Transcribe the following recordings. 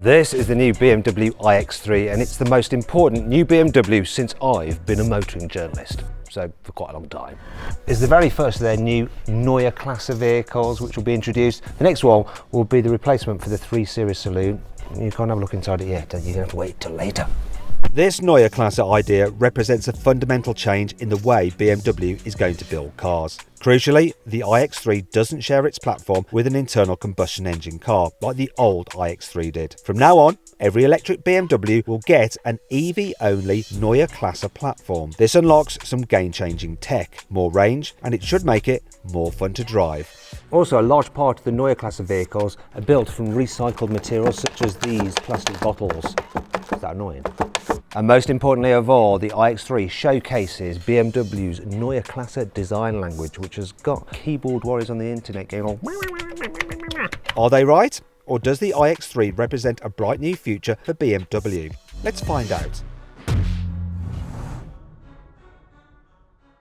This is the new BMW iX3 and it's the most important new BMW since I've been a motoring journalist, so for quite a long time. It's the very first of their new Neue Klasse vehicles which will be introduced. The next one will be the replacement for the 3 Series saloon. You can't have a look inside it yet, you're going to have to wait till later. This Neue Klasse idea represents a fundamental change in the way BMW is going to build cars. Crucially, the iX3 doesn't share its platform with an internal combustion engine car like the old iX3 did. From now on, every electric BMW will get an EV-only Neue Klasse platform. This unlocks some game-changing tech, more range, and it should make it more fun to drive. Also, a large part of the Neue Klasse vehicles are built from recycled materials such as these plastic bottles. Is that annoying? And most importantly of all, the iX3 showcases BMW's Neue Klasse design language, which has got keyboard warriors on the internet going all... Are they right? Or does the iX3 represent a bright new future for BMW? Let's find out.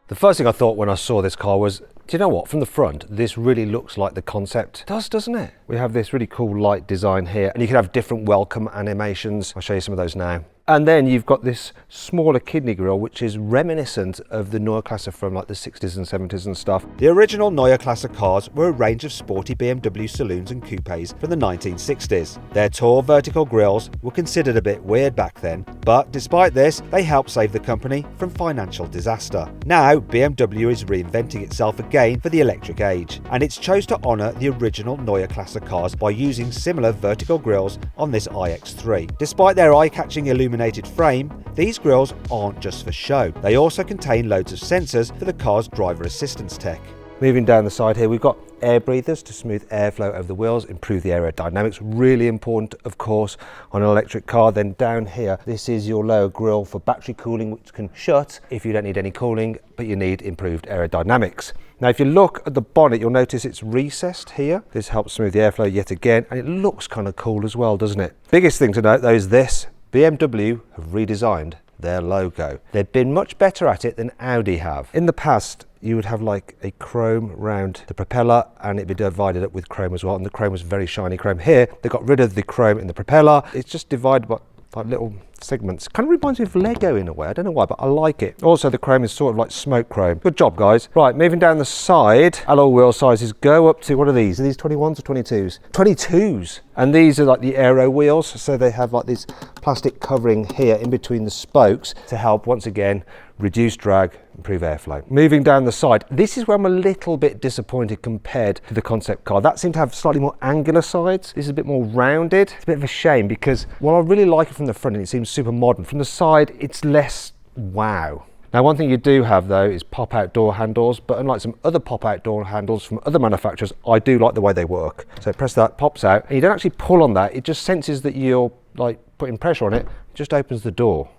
The first thing I thought when I saw this car was, do you know what, from the front, this really looks like the concept. It does, doesn't it? We have this really cool light design here, and you can have different welcome animations. I'll show you some of those now. And then you've got this smaller kidney grille, which is reminiscent of the Neue Klasse from like the 60s and 70s and stuff. The original Neue Klasse cars were a range of sporty BMW saloons and coupes from the 1960s. Their tall vertical grilles were considered a bit weird back then, but despite this, they helped save the company from financial disaster. Now, BMW is reinventing itself again for the electric age, and it's chose to honour the original Neue Klasse cars by using similar vertical grilles on this iX3. Despite their eye-catching illuminated frame, these grilles aren't just for show. They also contain loads of sensors for the car's driver assistance tech. Moving down the side here, we've got air breathers to smooth airflow over the wheels, improve the aerodynamics. Really important, of course, on an electric car. Then down here, this is your lower grille for battery cooling, which can shut if you don't need any cooling, but you need improved aerodynamics. Now, if you look at the bonnet, you'll notice it's recessed here. This helps smooth the airflow yet again, and it looks kind of cool as well, doesn't it? Biggest thing to note, though, is this. BMW have redesigned their logo. They've been much better at it than Audi have. In the past, you would have like a chrome round the propeller and it'd be divided up with chrome as well, and the chrome was very shiny chrome. Here, they got rid of the chrome in the propeller. It's just divided by little segments. Kind of reminds me of Lego in a way. I don't know why, but I like it. Also, the chrome is sort of like smoke chrome. Good job, guys. Right, moving down the side, alloy wheel sizes go up to, what are these? Are these 21s or 22s? 22s! And these are like the aero wheels, so they have like this plastic covering here in between the spokes to help, once again, reduce drag, improve airflow. Moving down the side, this is where I'm a little bit disappointed compared to the concept car. That seemed to have slightly more angular sides. This is a bit more rounded. It's a bit of a shame because while I really like it from the front and it seems super modern, from the side it's less wow. Now, one thing you do have though is pop-out door handles, but unlike some other pop-out door handles from other manufacturers, I do like the way they work. So press that, pops out, and you don't actually pull on that, it just senses that you're like putting pressure on it, it just opens the door.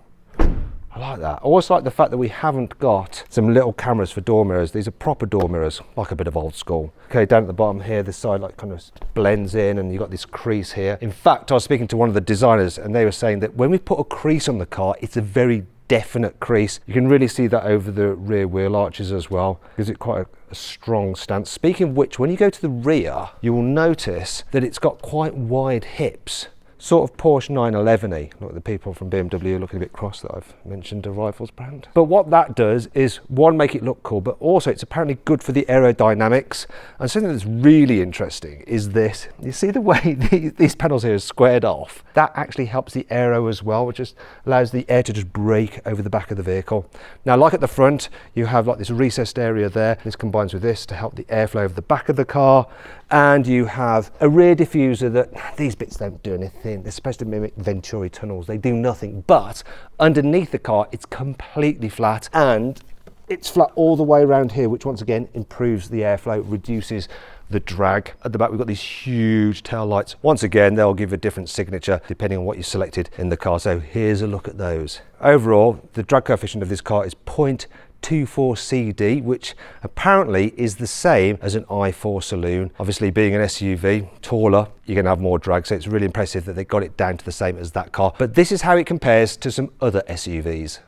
I like that. I also like the fact that we haven't got some little cameras for door mirrors. These are proper door mirrors, like a bit of old school. Okay, down at the bottom here, this side like kind of blends in and you've got this crease here. In fact, I was speaking to one of the designers and they were saying that when we put a crease on the car, it's a very definite crease. You can really see that over the rear wheel arches as well. Gives it quite a strong stance. Speaking of which, when you go to the rear, you will notice that it's got quite wide hips. Sort of Porsche 911-y. Look at the people from BMW looking a bit cross that I've mentioned a rivals brand. But what that does is, one, make it look cool, but also it's apparently good for the aerodynamics. And something that's really interesting is this. You see the way these panels here are squared off? That actually helps the aero as well, which just allows the air to just break over the back of the vehicle. Now, like at the front, you have like this recessed area there. This combines with this to help the airflow over the back of the car. And you have a rear diffuser that these bits don't do anything. They're supposed to mimic Venturi tunnels. They do nothing, but underneath the car, it's completely flat and it's flat all the way around here, which once again improves the airflow, reduces the drag. At the back, we've got these huge tail lights. Once again, they'll give a different signature depending on what you selected in the car. So here's a look at those. Overall, the drag coefficient of this car is 0.24 CD, which apparently is the same as an i4 saloon. Obviously, being an SUV, taller, you're going to have more drag, so it's really impressive that they got it down to the same as that car. But this is how it compares to some other SUVs.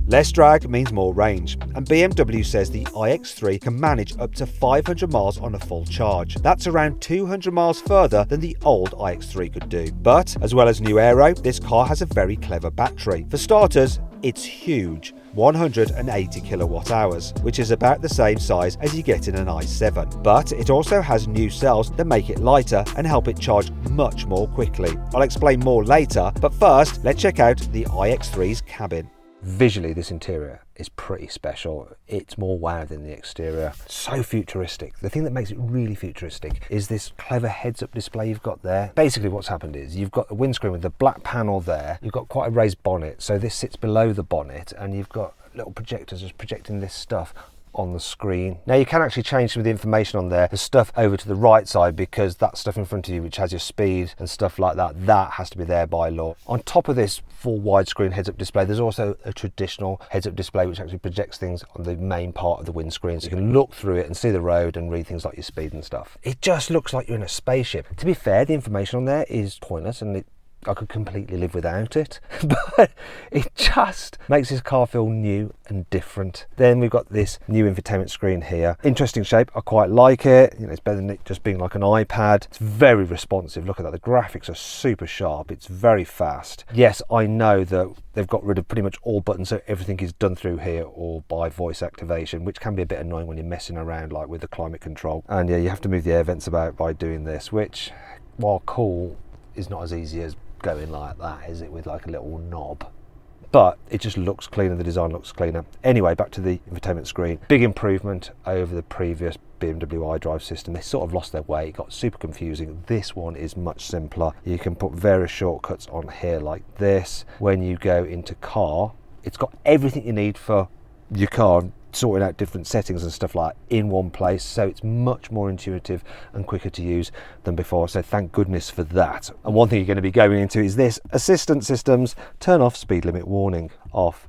Less drag means more range, and BMW says the iX3 can manage up to 500 miles on a full charge. That's around 200 miles further than the old iX3 could do. But, as well as new aero, this car has a very clever battery. For starters, it's huge. 180 kilowatt hours, which is about the same size as you get in an i7. But it also has new cells that make it lighter and help it charge much more quickly. I'll explain more later, but first, let's check out the iX3's cabin. Visually, this interior is pretty special. It's more wow than the exterior. So futuristic. The thing that makes it really futuristic is this clever heads-up display you've got there. Basically what's happened is you've got the windscreen with the black panel there. You've got quite a raised bonnet, so this sits below the bonnet, and you've got little projectors just projecting this stuff on the screen. Now you can actually change some of the information on there, the stuff over to the right side, because that stuff in front of you which has your speed and stuff like that, that has to be there by law. On top of this full widescreen heads-up display, there's also a traditional heads-up display which actually projects things on the main part of the windscreen, so you can look through it and see the road and read things like your speed and stuff. It just looks like you're in a spaceship. To be fair, the information on there is pointless, and I could completely live without it, but it just makes this car feel new and different. Then we've got this new infotainment screen here. Interesting shape, I quite like it. You know, it's better than it just being like an iPad. It's very responsive, look at that, the graphics are super sharp, it's very fast. Yes, I know that they've got rid of pretty much all buttons, so everything is done through here or by voice activation, which can be a bit annoying when you're messing around like with the climate control. And yeah, you have to move the air vents about by doing this, which, while cool, is not as easy as going like that, is it, with like a little knob? But it just looks cleaner, the design looks cleaner. Anyway, back to the infotainment screen. Big improvement over the previous BMW iDrive system. They sort of lost their way, it got super confusing. This one is much simpler. You can put various shortcuts on here like this. When you go into car, it's got everything you need for your car, sorting out different settings and stuff like that in one place, so it's much more intuitive and quicker to use than before, so thank goodness for that. And one thing you're going to be going into is this: assistant systems, turn off speed limit warning, off,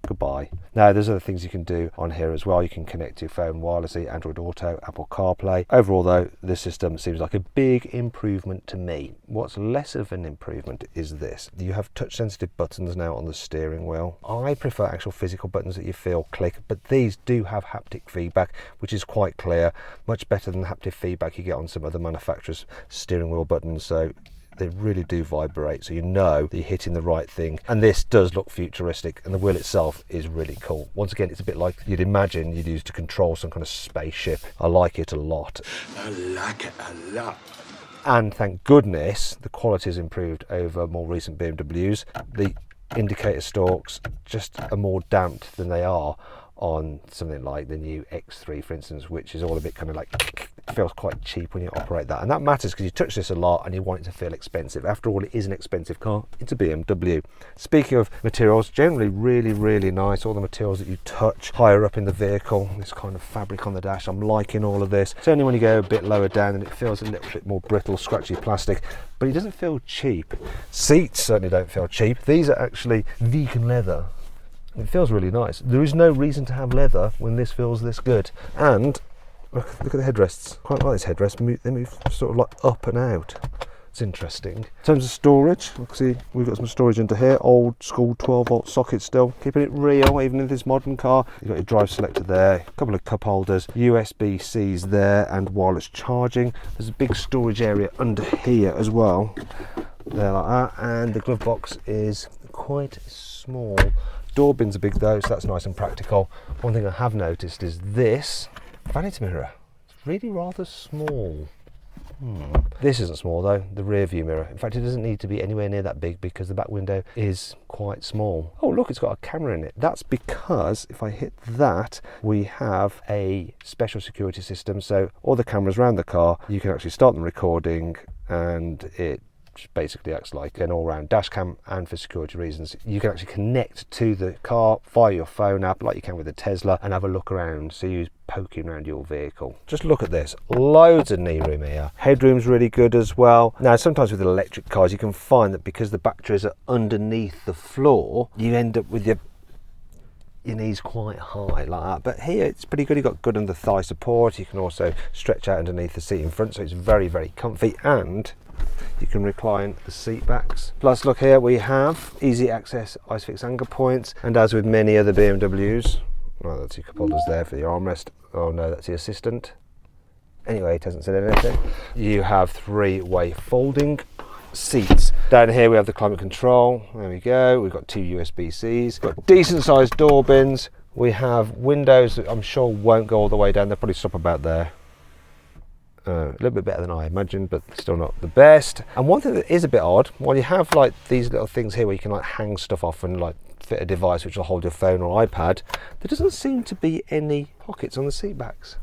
goodbye. Now there's other things you can do on here as well. You can connect your phone wirelessly, Android Auto, Apple CarPlay. Overall though, this system seems like a big improvement to me. What's less of an improvement is this: you have touch sensitive buttons now on the steering wheel. I prefer actual physical buttons that you feel click, but these do have haptic feedback, which is quite clear, much better than the haptic feedback you get on some other manufacturers' steering wheel buttons. So they really do vibrate, so you know that you're hitting the right thing. And this does look futuristic, and the wheel itself is really cool. Once again, it's a bit like you'd imagine you'd use to control some kind of spaceship. I like it a lot. I like it a lot. And thank goodness the quality's improved over more recent BMWs. The indicator stalks just are more damped than they are on something like the new X3, for instance, which is all a bit kind of like, feels quite cheap when you operate that. And that matters because you touch this a lot and you want it to feel expensive. After all, it is an expensive car. It's a BMW. Speaking of materials, generally really nice. All the materials that you touch higher up in the vehicle, this kind of fabric on the dash, I'm liking all of this. It's only when you go a bit lower down and it feels a little bit more brittle, scratchy plastic, but it doesn't feel cheap. Seats certainly don't feel cheap. These are actually vegan leather. It feels really nice. There is no reason to have leather when this feels this good. And look at the headrests. Quite like this headrest. They move sort of like up and out. It's interesting. In terms of storage, look, see, we've got some storage under here. Old school 12-volt socket still. Keeping it real, even in this modern car. You've got your drive selector there, a couple of cup holders, USB-Cs there, and wireless charging. There's a big storage area under here as well. There like that. And the glove box is quite small. Door bins are big though, so that's nice and practical. One thing I have noticed is this vanity mirror. It's really rather small. This isn't small though, the rear view mirror. In fact, it doesn't need to be anywhere near that big because the back window is quite small. Oh look, it's got a camera in it. That's because if I hit that, we have a special security system. So all the cameras around the car, you can actually start them recording, and it basically acts like an all-round dash cam. And for security reasons, you can actually connect to the car via your phone app like you can with a Tesla and have a look around, so you're poking around your vehicle. Just look at this, loads of knee room here. Headroom's really good as well. Now sometimes with electric cars you can find that because the batteries are underneath the floor, you end up with your knees quite high like that, but here it's pretty good. You've got good under thigh support. You can also stretch out underneath the seat in front, so it's very comfy. And You can recline the seat backs. Plus look here, we have easy access ISOFIX anchor points, and as with many other BMWs, well, that's your cup holders there for your armrest. Oh no, that's the assistant. Anyway, it hasn't said anything. You have three-way folding seats. Down here we have the climate control. There we go. We've got two USB-Cs. Got decent sized door bins. We have windows that I'm sure won't go all the way down. They'll probably stop about there. A little bit better than I imagined, but still not the best. And one thing that is a bit odd, while you have like these little things here where you can like hang stuff off and like fit a device which will hold your phone or iPad, there doesn't seem to be any pockets on the seat backs.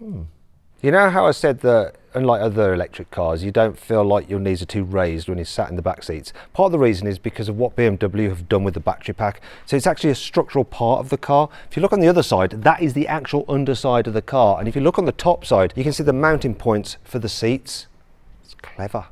You know how I said that unlike other electric cars, you don't feel like your knees are too raised when you're sat in the back seats? Part of the reason is because of what BMW have done with the battery pack. So it's actually a structural part of the car. If you look on the other side, that is the actual underside of the car. And if you look on the top side, you can see the mounting points for the seats. It's clever.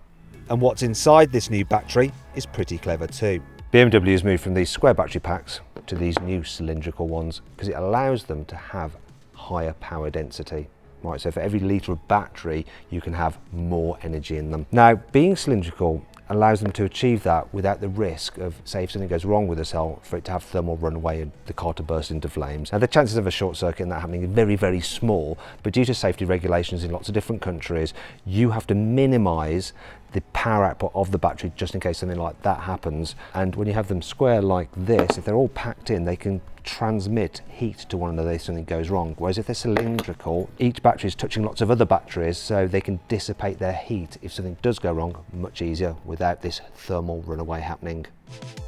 And what's inside this new battery is pretty clever too. BMW has moved from these square battery packs to these new cylindrical ones because it allows them to have higher power density. Right, so for every litre of battery, you can have more energy in them. Now, being cylindrical allows them to achieve that without the risk of, say, if something goes wrong with the cell, for it to have thermal runaway and the car to burst into flames. Now, the chances of a short circuit and that happening are very, very small, but due to safety regulations in lots of different countries, you have to minimise the power output of the battery just in case something like that happens. And when you have them square like this, if they're all packed in, they can transmit heat to one another if something goes wrong. Whereas if they're cylindrical, each battery is touching lots of other batteries, so they can dissipate their heat if something does go wrong much easier without this thermal runaway happening.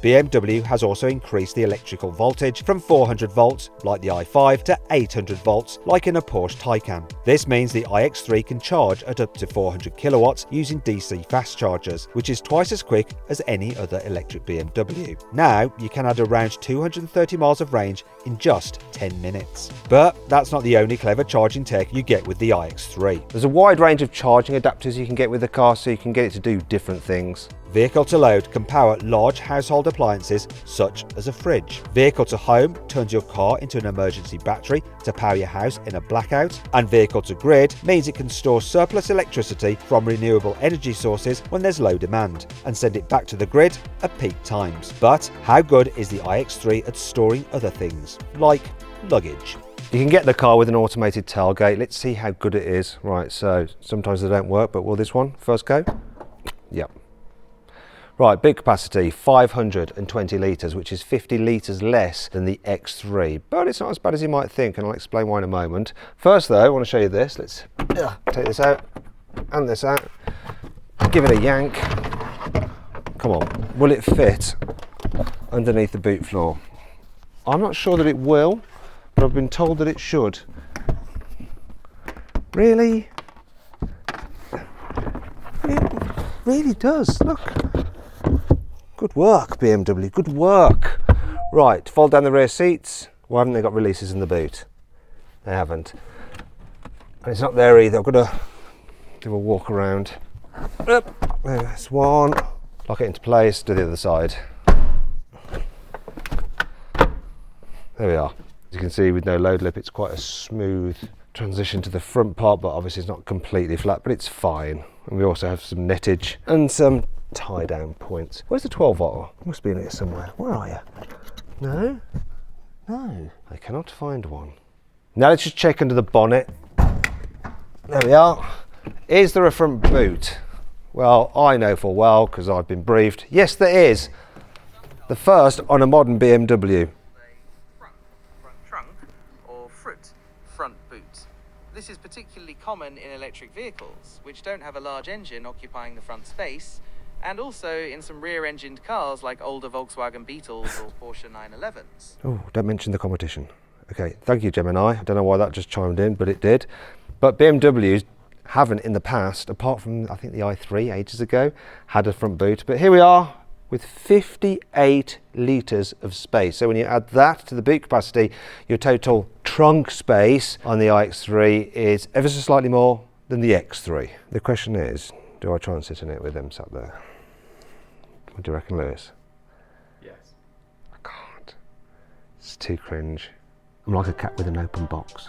BMW has also increased the electrical voltage from 400 volts, like the i5, to 800 volts, like in a Porsche Taycan. This means the iX3 can charge at up to 400 kilowatts using DC fast chargers, which is twice as quick as any other electric BMW. Now, you can add around 230 miles of range in just 10 minutes. But that's not the only clever charging tech you get with the iX3. There's a wide range of charging adapters you can get with the car, so you can get it to do different things. Vehicle to load can power large household appliances such as a fridge. Vehicle to home turns your car into an emergency battery to power your house in a blackout. And vehicle to grid means it can store surplus electricity from renewable energy sources when there's low demand and send it back to the grid at peak times. But how good is the iX3 at storing other things, like luggage? You can get the car with an automated tailgate. Let's see how good it is. Right, so sometimes they don't work, but will this one first go? Yep. Right, big capacity, 520 litres, which is 50 litres less than the X3, but it's not as bad as you might think, and I'll explain why in a moment. First though, I want to show you this. Let's take this out and this out, give it a yank. Come on, will it fit underneath the boot floor? I'm not sure that it will, but I've been told that it should. Really? It really does, look. Good work, BMW, good work. Right, fold down the rear seats. Why haven't they got releases in the boot? They haven't. And it's not there either. I've got to do a walk around. There's one. Lock it into place, do the other side. There we are. As you can see, with no load lip, it's quite a smooth transition to the front part, but obviously it's not completely flat, but it's fine. And we also have some nettage and some tie down points. Where's the 12 volt? It must be in here somewhere. Where are you? No? No. I cannot find one. Now let's just check under the bonnet. There we are. Is there a front boot? Well, I know full well because I've been briefed. Yes, there is. The first on a modern BMW. Front trunk or front boot. This is particularly common in electric vehicles, which don't have a large engine occupying the front space, and also in some rear-engined cars like older Volkswagen Beetles or Porsche 911s. Oh, don't mention the competition. Okay, thank you, Gemini. I don't know why that just chimed in, but it did. But BMWs haven't in the past, apart from I think the i3 ages ago, had a front boot. But here we are with 58 litres of space. So when you add that to the boot capacity, your total trunk space on the iX3 is ever so slightly more than the X3. The question is, do I try and sit in it with them sat there? What do you reckon, Lewis? Yes. I can't. It's too cringe. I'm like a cat with an open box.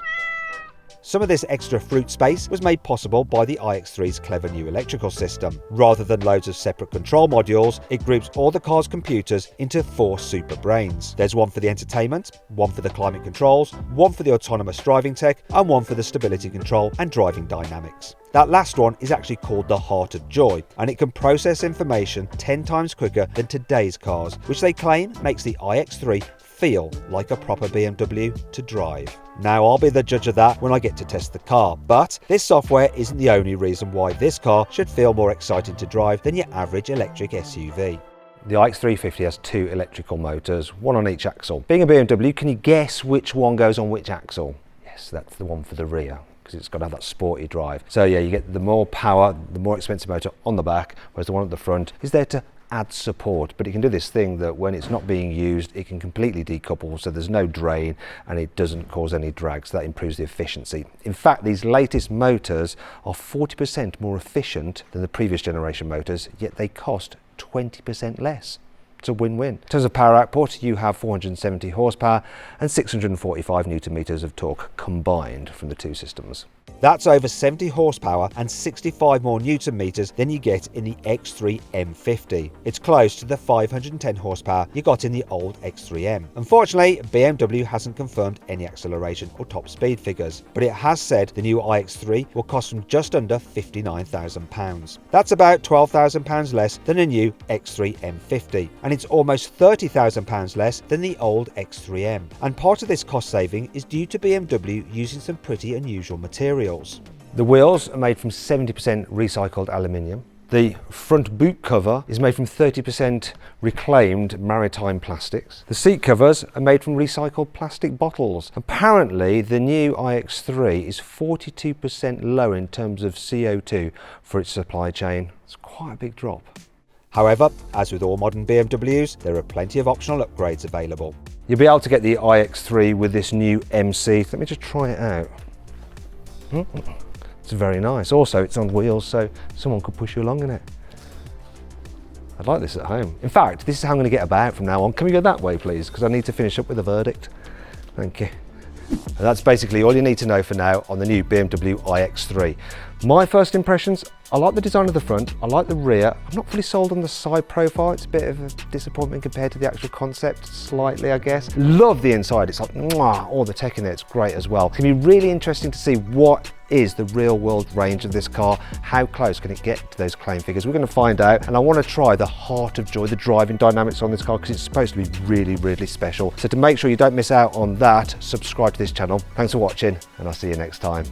Some of this extra fruit space was made possible by the iX3's clever new electrical system. Rather than loads of separate control modules, it groups all the car's computers into 4 super brains. There's one for the entertainment, one for the climate controls, one for the autonomous driving tech, and one for the stability control and driving dynamics. That last one is actually called the Heart of Joy, and it can process information 10 times quicker than today's cars, which they claim makes the iX3 feel like a proper BMW to drive. Now, I'll be the judge of that when I get to test the car, but this software isn't the only reason why this car should feel more exciting to drive than your average electric SUV. The iX350 has 2 electrical motors, one on each axle. Being a BMW, can you guess which one goes on which axle? Yes, that's the one for the rear, because it's got to have that sporty drive. So yeah, you get the more power, the more expensive motor on the back, whereas the one at the front is there to add support, but it can do this thing that when it's not being used, it can completely decouple, so there's no drain and it doesn't cause any drag, so that improves the efficiency. In fact, these latest motors are 40% more efficient than the previous generation motors, yet they cost 20% less. It's a win-win. In terms of power output, you have 470 horsepower and 645 newton meters of torque combined from the 2 systems. That's over 70 horsepower and 65 more newton meters than you get in the X3 M50. It's close to the 510 horsepower you got in the old X3M. Unfortunately, BMW hasn't confirmed any acceleration or top speed figures, but it has said the new iX3 will cost them just under £59,000. That's about £12,000 less than a new X3 M50, and it's almost £30,000 less than the old X3M. And part of this cost saving is due to BMW using some pretty unusual materials. The wheels are made from 70% recycled aluminium. The front boot cover is made from 30% reclaimed maritime plastics. The seat covers are made from recycled plastic bottles. Apparently, the new iX3 is 42% lower in terms of CO2 for its supply chain. It's quite a big drop. However, as with all modern BMWs, there are plenty of optional upgrades available. You'll be able to get the iX3 with this new MC. Let me just try it out. It's very nice. Also, it's on wheels, so someone could push you along in it. I'd like this at home. In fact, this is how I'm going to get about from now on. Can we go that way, please? Because I need to finish up with a verdict. Thank you. And that's basically all you need to know for now on the new BMW iX3. My first impressions, I like the design of the front, I like the rear. I'm not fully sold on the side profile. It's a bit of a disappointment compared to the actual concept, slightly, I guess. Love the inside. It's like, mwah, all the tech in there, it's great as well. It's gonna be really interesting to see what is the real world range of this car. How close can it get to those claim figures? We're gonna find out, and I wanna try the Heart of Joy, the driving dynamics on this car, because it's supposed to be really, really special. So to make sure you don't miss out on that, subscribe to this channel. Thanks for watching, and I'll see you next time.